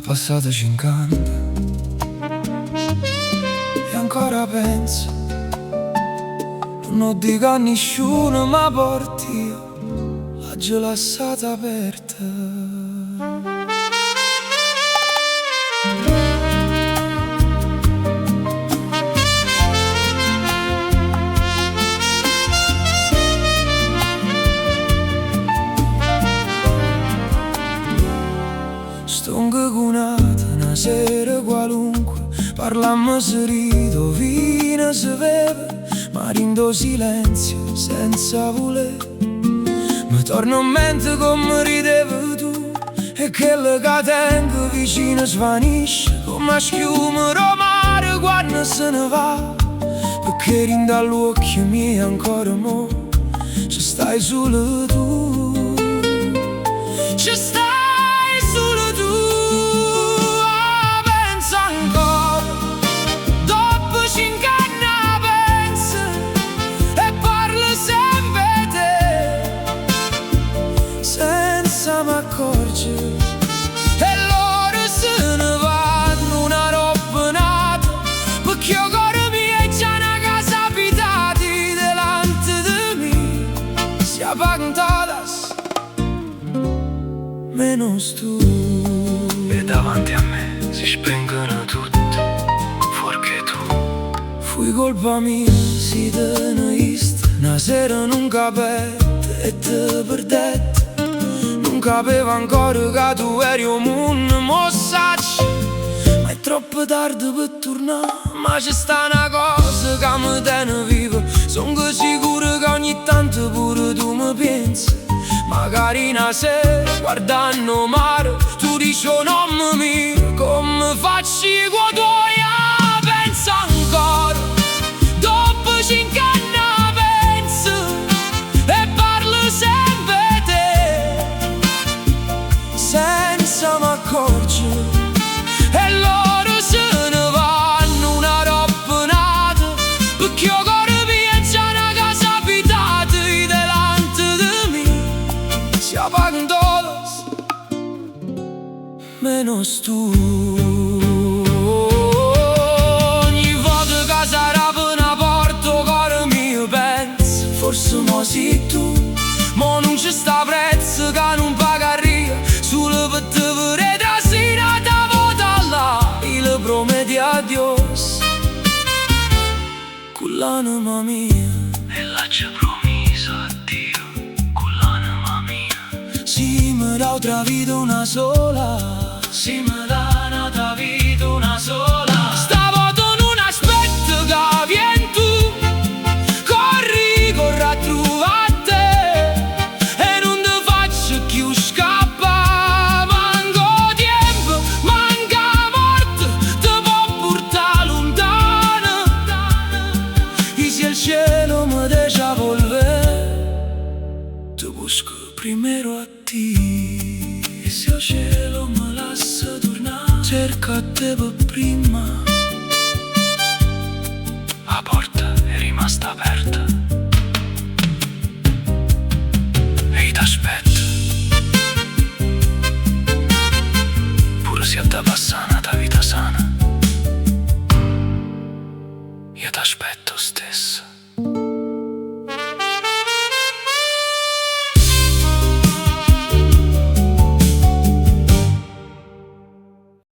Passate 5 anni e ancora penso, non dico a nessuno, ma porti io la gelassata aperta. Stongo cunata una sera qualunque, parlammo se rido, vino se beve, ma rindo silenzio senza voler. Mi torno in mente come ridevi tu, e quello che tengo vicino svanisce come schiuma romare quando se ne va, perché rinda agli occhi miei ancora mo ci stai solo tu, ci stai. E loro se ne vanno una roba nata, perché io cuore mio è già una casa abitati delante di me. Si apagano meno tu, e davanti a me si spengono tutte, fuorché tu. Fui colpa mia, si te ne ist, una sera non capette e te perdette. Non capevo ancora che tu eri un mondo mossaccio, ma è troppo tardi per tornare. Ma c'è sta una cosa che mi tiene vivo, sono sicuro che ogni tanto pure tu mi pensi. Magari una sera guardando mare tu dici oh non mi miro, come faccio con tuoi a pensa ancora. Dopo 5 anni penso e parlo sempre senza m'accorgere, e loro se ne vanno una roba nata, perché io cuore mio è già una casa abitata delante di me. Si apagano todos menos tu. Ogni volta che sarà per una porta cuore mio penso, forse mo sei tu, mo non ci sta prezzo che non paga ria, solo per te vorrei trasina da vota là, e le prometi adios con l'anima mia. E là ci promesso addio con l'anima mia. Si mi dà otra vita una sola, si mi dà un'altra vita una sola. Stavolta non aspetto che vieni tu, corri, corri a trovarti, e non ti faccio più scappare. Manco tempo, manca morte, ti può portare lontano. E se il cielo mi deja volver, ti busco primero a te. E se il cielo mi lascia tornare, cerco a te per prima. La porta è rimasta aperta e ti aspetto, pure se è da passare.